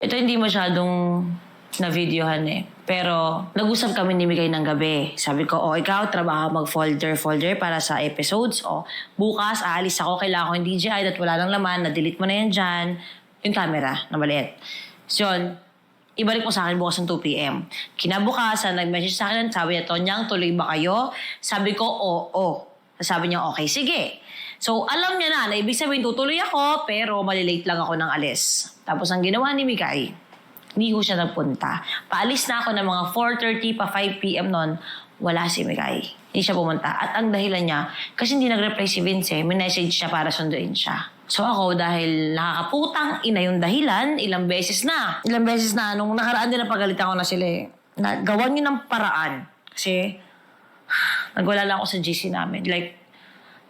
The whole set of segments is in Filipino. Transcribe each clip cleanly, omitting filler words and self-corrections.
Ito hindi masyadong na-videohan eh. Pero nag-usap kami ni Migay ng gabi. Sabi ko, ikaw, trabaho mag-folder para sa episodes. Bukas, aalis ako, kailangan ko yung DJI at wala lang laman, na-delete mo na yan dyan. Yung camera na maliit. So yun, ibalik mo sa akin bukas ng 2 p.m. Kinabukasan, nag-message sa akin, sabi niya, Tonyang, tuloy ba kayo? Sabi ko, oo. Sabi niya, okay, sige. So, alam niya na ibig sabihin, tutuloy ako, pero malilate lang ako ng alis. Tapos, ang ginawa ni Mikay, hindi ko siya nagpunta. Paalis na ako ng mga 4:30 pa 5 p.m. noon, wala si Mikay. Hindi siya pumunta. At ang dahilan niya, kasi hindi nag-reply si Vince, may message siya para sunduin siya. So ako, dahil nakakaputang ina yung dahilan, ilang beses na, nung nakaraan din napagalitan ko na sila gawan niyo ng paraan. Kasi, nagwala lang ako sa GC namin. Like,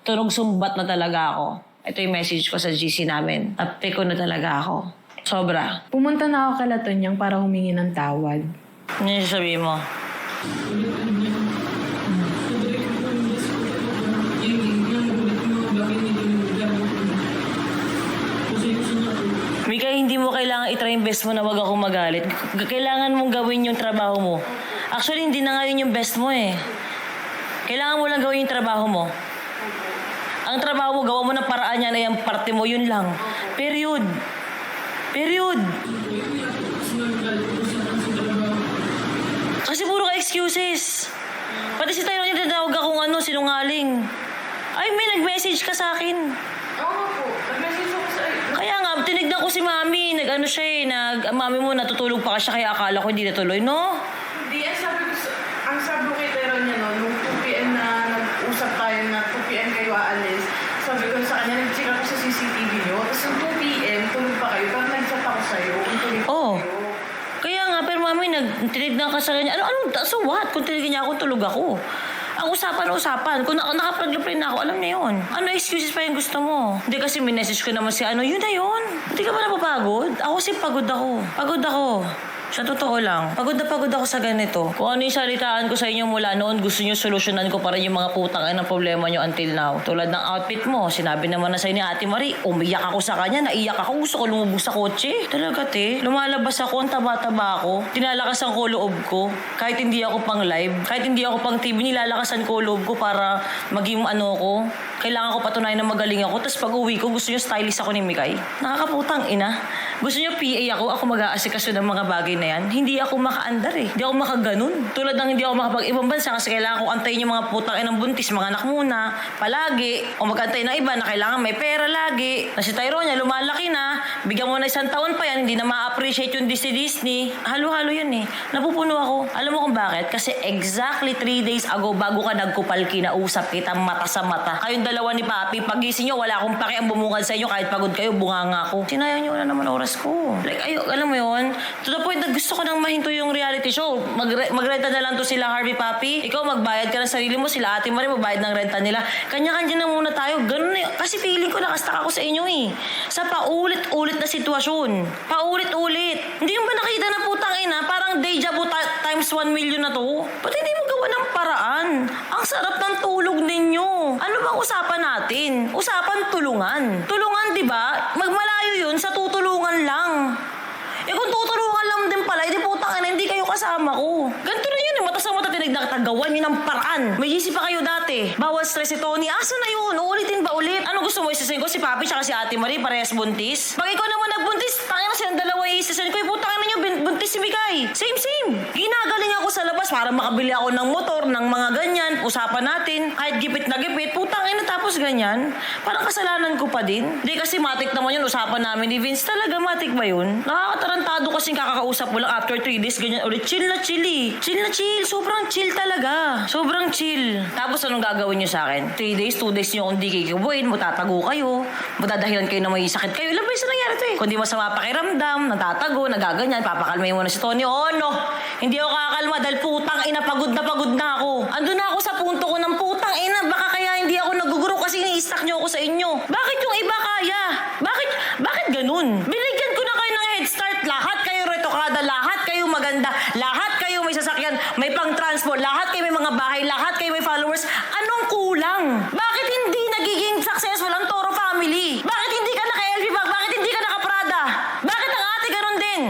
tunog sumbat na talaga ako. Ito yung message ko sa GC namin. Tape ko na talaga ako. Sobra. Pumunta na ako kala Tonyang para humingi ng tawad. Ano yung sabihin mo? Mika, hindi mo kailangan itry yung best mo na wag akong magalit. Kailangan mong gawin yung trabaho mo. Actually, hindi na nga yun yung best mo eh. Kailangan mo lang gawin yung trabaho mo. Ang trabaho mo, gawa mo ng paraan niya na yung parte mo, yun lang. Period. Kasi puro ka excuses. Pati si Tyrone yung tinatawag akong sinungaling. Ay, may nag-message ka sa akin. Oo po, nag-message ako sa Kaya nga, tinignan ko si Mami. Mami mo, natutulog pa ka siya, kaya akala ko hindi natuloy, no? Hindi, ang sabi ko kay Tyrone niya nung 2 p.m. na nag-usap tayo na 2 p.m. kayo aalis, sabi ko sa kanya, nag-check ako sa CCTV niyo, tapos yung 2 p.m. tulog pa kayo, parang nag-chat ako sa'yo, kung tulog pa kayo. Kaya nga, pero Mami, tinignan ka sa kanya. So what? Kung tinignan niya ako, tulog ako. Ang usapan. Kung nakapag-reply na ako, alam niya yun. Ano excuses pa yung gusto mo? Hindi kasi minessage ko naman yun na yun. Hindi ka ba napapagod? Ako kasi pagod ako. Sa totoo lang, pagod na pagod ako sa ganito. Kung ano yung salitaan ko sa inyo mula noon, gusto nyo solusyonan ko pa rin yung mga putang ng problema nyo until now. Tulad ng outfit mo, sinabi naman na sa'yo ni Ate Marie, umiyak ako sa kanya, naiyak ako, gusto ko lumubog sa kotse. Talaga lumalabas ako, ang taba-taba ako, tinalakasan ko loob ko. Kahit hindi ako pang live, kahit hindi ako pang TV, nilalakasan ko loob ko para maging ko. Kailangan ko patunayan na magaling ako, tapos pag uwi ko, gusto nyo stylist ako ni Mikay. Nakakaputang ina. Gusto nyo PA ako mag-aasikaso ng mga bagay na yan. Hindi ako makaandar eh. Hindi ako makaganon. Tulad ng hindi ako makapag-ibang bansa kasi kailangan ko antayin yung mga putang inang buntis, mga anak muna, palagi. O mag-antay ng iba na kailangan may pera lagi. Na si Tyrone niya, lumalaki na. Bigyan mo na 1 taon pa yan, hindi na ma-appreciate yung Disney. Halo-halo yan eh. Napupuno ako. Alam mo kung bakit? Kasi exactly 3 days ago, bago ka nagkupal, kinausap kita mata sa mata. Kayong dalawa ni Papi, pagising nyo, wala akong paki ang bumungad sa inyo kahit pagod kayo, bunganga ako. Sinayang nyo na naman oras ko. Like, alam mo yun? To the point na gusto ko nang mahinto yung reality show. Magrenta na lang to sila Harvey Papi. Ikaw magbayad ka ng sarili mo. Sila Ate Marie magbayad ng renta nila. Kanya-kanya na muna tayo. Ganun na yun. Kasi feeling ko nakastuck ako sa inyo eh. Sa paulit-ulit na sitwasyon. Paulit-ulit. Hindi yung ba nakita ng putang ina? Parang deja vu times 1 million na to. Ba't hindi mo gawa ng paraan? Ang sarap ng tulog ninyo. Ano bang usapan natin? Usapan tulungan. Tulungan, di ba? Magmalayo yun sa tutulungan lang. Kung tutulungan lang din pala, di putang ina, hindi kayo kasama ko. Ganito na yun eh, mata sa mata tinignan kita, gawan yun ng paraan. May GC pa kayo dati. Bawal stress si Tony. Asa na yun? Uulitin ba ulit? Ano gusto mo? Isasin ko si Papi tsaka si Ate Marie, parehas buntis? Pag ikaw naman nagbuntis, tangin na silang dalawa isasin ko. Putang ina nyo, buntis si Mikay. Same. Ginagaling ako sa labas para makabili ako ng motor, ng mga ganyan. Usapan natin, kahit gipit na gipit. Putang ina, tapos ganyan. Parang kasalanan ko pa din. Di kasi matik naman yun, usapan namin ni Vince. Talaga matik ba yun? Nakakatarantado kasing kakakausap mo lang after 3 days, ganyan ulit. Chill na chill eh. Chill na chill. Sobrang chill talaga. Sobrang chill. Tapos anong gagawin nyo sa akin? 3 days, 2 days nyo kung di kikibuin, matatago kayo, matadahilan kayo na may sakit kayo. Ilan ba yung nangyari to eh? Kung di masama pakiramdam, natatago, nagaganyan, papakalmayin mo na si Tony. Oh no, hindi ako kakalma dahil putang ina, pagod na ako. Andun na ako sa punto ko ng putang ina, baka kaya hindi ako naguguro kasi ni-stack nyo ako sa inyo. Bakit yung iba kaya? Bakit ganun? Binigyan ko na kayo ng head start. Lahat kayo retokada, lahat kayo maganda, lahat kayo may sasakyan, may pang-transport, lahat kayo may mga bahay, lahat kayo may followers. Anong kulang? Bakit hindi nagiging successful ang Toro family? Bakit hindi ka naka-LV bag? Bakit hindi ka naka-Prada? Bakit ang ate ganun din?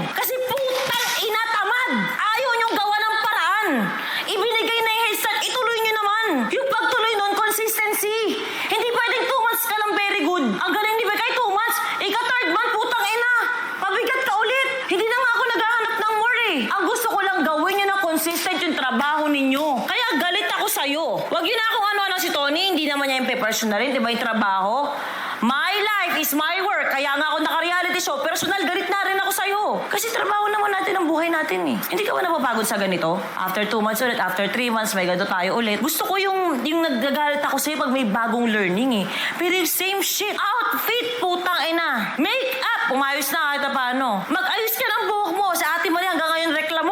amin nyo. Kaya galit ako sa'yo. Wag yun na kung ano-ano si Tony, hindi naman niya yung personal rin, di ba yung trabaho? My life is my work. Kaya nga ako naka-reality show. Personal, galit na rin ako sa'yo. Kasi trabaho naman natin ang buhay natin eh. Hindi ka ba napapagod sa ganito? After 2 months ulit, after 3 months, may ganito tayo ulit. Gusto ko yung nagagalit ako sa'yo pag may bagong learning eh. Pero yung same shit. Outfit, putang ina. Make up, umayos na kahit paano. Mag-ayos ka ng buhok mo. Sa Ate Marie hanggang ngayon reklamo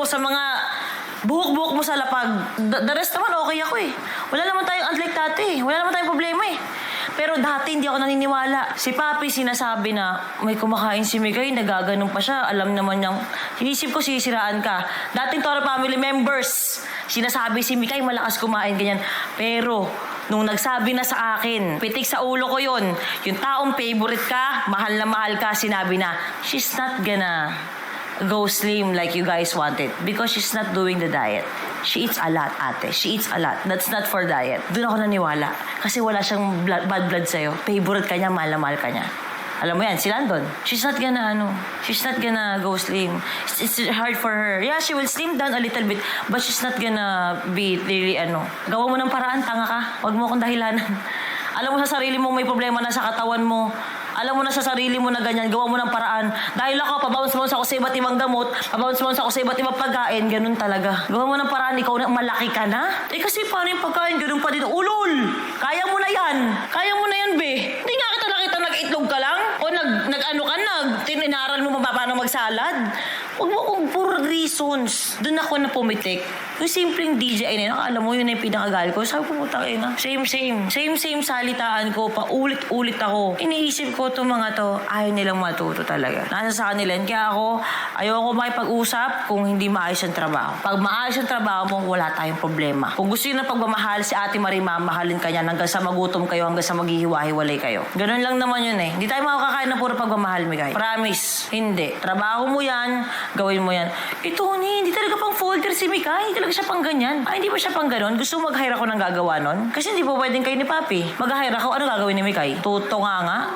sa mga buhok-buhok mo sa lapag. The rest naman okay ako eh. Wala naman tayong unlike dati. Wala naman tayong problema eh. Pero dati hindi ako naniniwala. Si Papi sinasabi na may kumakain si Migay, nagaganon pa siya. Alam naman niyang, sinisip ko sisiraan ka. Dating Toro family members, sinasabi si Migay malakas kumain, ganyan. Pero, nung nagsabi na sa akin, pitik sa ulo ko yun, yung taong favorite ka, mahal na mahal ka, sinabi na, she's not gonna go slim like you guys wanted because she's not doing the diet. She eats a lot, ate. She eats a lot. That's not for diet. Doon ako naniwala. Kasi wala siyang bad blood sa'yo. Favorite ka niya, mahal na mahal ka niya. Alam mo yan, si Landon. She's not gonna go slim. It's hard for her. Yeah, she will slim down a little bit, but she's not gonna be really Gawa mo ng paraan, tanga ka. Huwag mo akong dahilanan. Alam mo sa sarili mo may problema na sa katawan mo. Alam mo na sa sarili mo na ganyan, gawa mo ng paraan. Dahil ako, pabounce-bounce ako sa iba't ibang gamot, pabounce-bounce ako sa iba't ibang pagkain, ganun talaga. Gawa mo ng paraan, ikaw na malaki ka na. Eh kasi paano yung pagkain, ganun pa din. Ulol! Kaya mo na yan! Kaya mo na yan, be! Hindi nga kita nakita nag-itlog ka lang? O tinaral mo paano magsalad? Huwag mo kung puro reasons. Doon ako na pumitik. Yung simpleng DJI na yun, alam mo yun na yung pinakagal ko. Sabi ko, putang ina. Same salitaan ko. Paulit-ulit ako. Iniisip ko itong mga to, ayaw nilang matuto talaga. Nasa sa kanila. Kaya ako, ayoko makipag-usap kung hindi maayos ang trabaho. Pag maayos ang trabaho mo, wala tayong problema. Kung gusto yun na pagmamahal, si Ate Marie, mamahalin ka niya hanggang sa magutom kayo, hanggang sa maghihiwa-hiwalay kayo. Ganun lang naman yun eh. Hindi tayo makakakain ng puro pagmamahal, Migay. Promise. Hindi. Trabaho mo yan, gawin mo yan. Eh, Tony, hindi talaga pang folder si Mika. Hindi talaga siya pang ganyan. Ay, hindi ba siya pang ganon? Gusto mo mag-hire ako ng gagawa nun? Kasi hindi po pwedeng kayo ni Papi. Mag-hire ako, ano gagawin ni Mika? Tuto nga.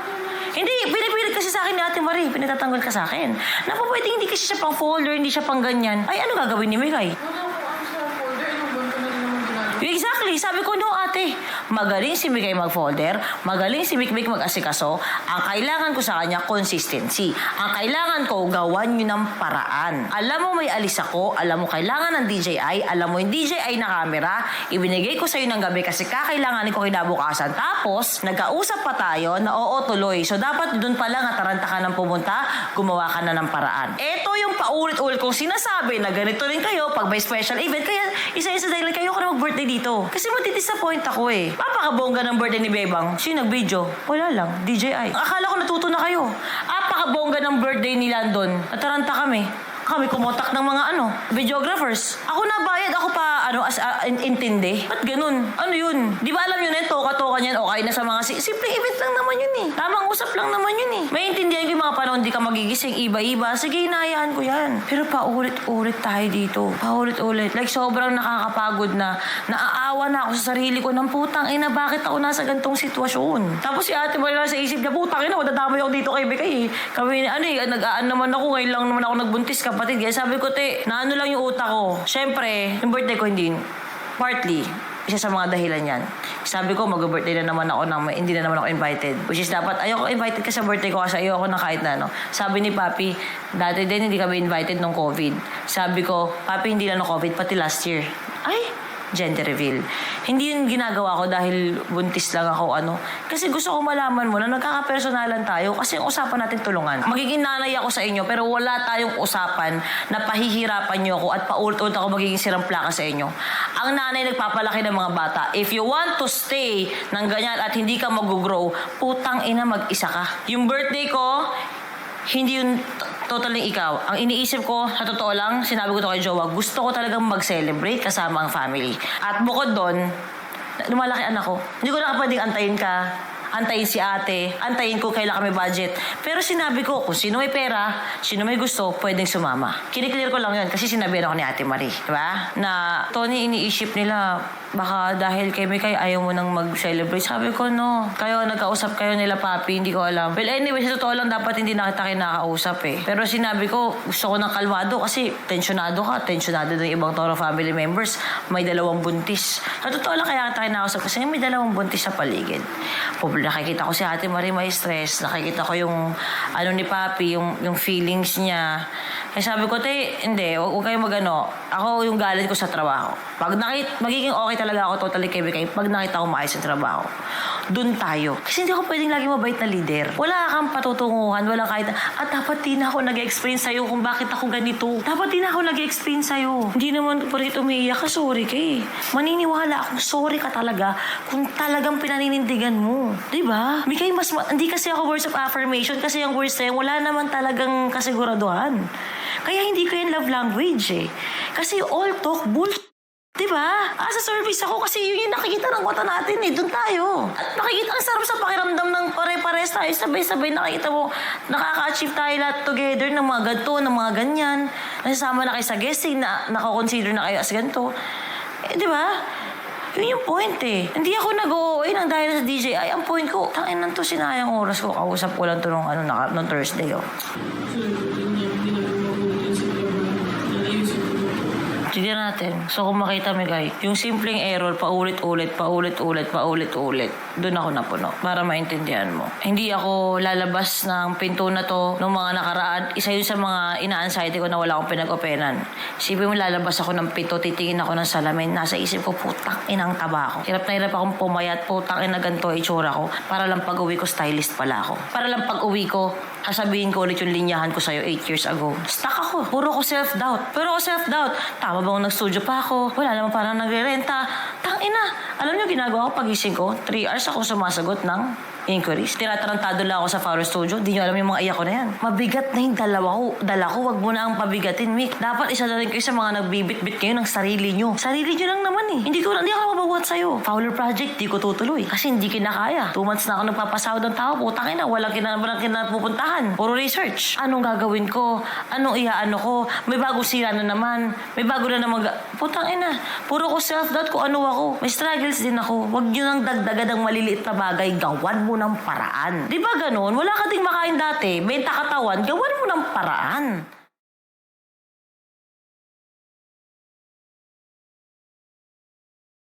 Hindi, pinipilit kasi sa akin ni Ate Marie. Pinatatanggol ka sa akin. Na po pwedeng hindi kasi siya pang folder, hindi siya pang ganyan. Ay, ano gagawin ni Mika? Wala po ang sa folder. Ilang buwan ko na rin naman ginagawa. Exactly. Sabi ko, no, ate. Magaling si Mikay mag-folder. Magaling si Mikmik mag-asikaso. Ang kailangan ko sa kanya, consistency. Ang kailangan ko, gawan nyo ng paraan. Alam mo may alis ako. Alam mo kailangan ng DJI. Alam mo yung DJI na camera. Ibinigay ko sa'yo ng gabi kasi kakailanganin ko kinabukasan. Tapos, nagkausap pa tayo na oo tuloy. So, dapat dun pala nga taranta ka ng pumunta, gumawa ka na ng paraan. Ito yung paulit-ulit kong sinasabi na ganito rin kayo pag may special event. Kaya, isa-isa dahil kayo ko na mag-birthday dito. Kasi matidisappoint ako eh. Papakabongga ng birthday ni Bebang. Sino nag-video? Wala lang. DJI. Akala ko natuto na kayo. Apakabongga ng birthday ni Landon. Nataranta kami. Kami kumontak ng mga videographers. Ako na bayad, ako pa intindi. Ba't ganun? Ano yun? Di ba alam yun eh, toka-toka niyan, okay na sa mga simple event lang naman yun eh. Tamang usap lang naman yun eh. Maintindihan ko yung mga panahon di ka magigising, iba-iba. Sige, inaayahan ko yan. Pero paulit-ulit tayo dito. Paulit-ulit. Like sobrang nakakapagod na naaawa na ako sa sarili ko ng putang ina, bakit ako nasa gantong sitwasyon? Tapos si Ate Marie sa isip niya, putang ina, madadamay ako dito kay Bekay eh. Kami, nag-aan naman ako, ngayon lang naman ako nagbuntis kapatid. Kaya sabi ko, naano lang yung utak ko. Siyempre, yung birthday ko partly, isa sa mga dahilan yan. Sabi ko, mag-birthday na naman ako hindi na naman ako invited. Which is dapat, ayoko invited ka sa birthday ko kasi ayoko na kahit na Sabi ni Papi, dati din hindi kami invited nung COVID. Sabi ko, Papi, hindi na COVID, pati last year. Ay, gender reveal. Hindi yun ginagawa ko dahil buntis lang ako Kasi gusto ko malaman mo na nagkakapersonalan tayo kasi yung usapan natin tulungan. Magiging nanay ako sa inyo pero wala tayong usapan na pahihirapan niyo ako at paulit-ulit ako magiging sirang plaka sa inyo. Ang nanay nagpapalaki ng mga bata. If you want to stay ng ganyan at hindi ka mag-grow, putang ina mag-isa ka. Yung birthday ko, hindi yun totally ikaw. Ang iniisip ko, sa totoo lang, sinabi ko to kay Jowa, gusto ko talagang mag-celebrate kasama ang family. At bukod doon, lumalaki anak ko. Hindi ko na pwedeng antayin ka. antayin si ate, antayin ko kailan kami budget. Pero sinabi ko, kung sino may pera, sino may gusto, pwedeng sumama. Kiniklear ko lang yun kasi sinabi ako ni Ate Marie, di ba? Na, Tony, iniisip nila, baka dahil kay Mikay ayaw mo nang mag-celebrate. Sabi ko, no. Kayo, nagkausap kayo nila, Papi, hindi ko alam. Well, anyway, sa totoo lang, dapat hindi na kita kinakausap eh. Pero sinabi ko, gusto ko ng kalmado kasi tensyonado din yung ibang Toro family members. May 2 buntis. Sa totoo lang, kaya kita kinakausap kasi may 2 buntis sa paligid. Nakikita ko si Ate Marie may stress. Nakikita ko yung ano ni Papi, yung feelings niya. Kaya sabi ko, hindi, huwag kayo magano. Ako yung galit ko sa trabaho. Pag magiging okay talaga ako totally kay Mikay, pag nakita ko maayos yung trabaho, dun tayo. Kasi hindi ako pwedeng lagi mabait na leader. Wala kang patutunguhan, wala kahit, dapat di na ako nag-explain sa'yo kung bakit ako ganito. Dapat di na ako nag-explain sa'yo. Hindi naman pa rin umiiyak ka, sorry kay. Maniniwala akong sorry ka talaga kung talagang pinaninindigan mo. Diba? Mikay, hindi kasi ako words of affirmation kasi yung words na yan, wala naman talagang kasiguraduhan. Kaya hindi ko yung love language eh. Kasi all talk, diba? Sa service ako kasi yun yung nakikita ng mata natin eh. Doon tayo. At nakikita, ang sarap sa pakiramdam ng pare-pares tayo. Sabay-sabay nakikita mo, nakaka-achieve tayo lahat together ng mga ganito, ng mga ganyan. Nasasama na kayo sa guesting, nakakonsider na kayo as ganito. Diba? Yun yung point eh. Hindi ako nag-OOA nang dahil sa DJI. Ang point ko, tangin to sinayang oras ko. Kausap ko lang to nung Thursday Tignan natin. So kung makita mo guys, yung simpleng error, paulit-ulit, doon ako napuno. Para maintindihan mo. Hindi ako lalabas ng pinto na to ng mga nakaraan. Isa yun sa mga ina-anxiety ko na wala akong pinag-openan. Isipin mo lalabas ako ng pinto, titingin ako ng salamin. Nasa isip ko, putang inang taba ko. Hirap na hirap akong pumayat, putang ina ganito itsura ko. Para lang pag-uwi ko, stylist pala ako. Para lang pag-uwi ko, sasabihin ko ulit yung linyahan ko sa'yo 8 years ago. Stuck ako. Puro ko self-doubt. Tama ba kung nag-studio pa ako? Wala naman parang nagre-renta. Tangina. Alam niyo, ginagawa ko pagising ko, 3 hours ako sumasagot ng inquiries. Tinatarantado lang ako sa Flower Studio. Di nyo alam yung mga iyak ko na yan. Mabigat na yung dala ko. Wag mo na ang pabigatin, Mick. Dapat isa na rin kayo sa mga nagbibit-bit kayo ng sarili nyo. Sarili nyo lang naman eh. Hindi ako mababuhat sa'yo. Fowler Project, di ko tutuloy. Kasi hindi kinakaya. 2 months na ako nagpapasahod ng tao. Putang ina, walang kinapupuntahan. Puro research. Anong gagawin ko? Anong iaano ko? May bagong sira na naman. May bago na naman. Putang ina. Puro ko self-doubt ko ano ako. May struggles din ako. Wag nyo nang dagdagan ng maliliit na bagay. Gawan mo ng paraan. Di ba ganun? Wala ka ding makain dati. Benta katawan. Gawan mo ng paraan.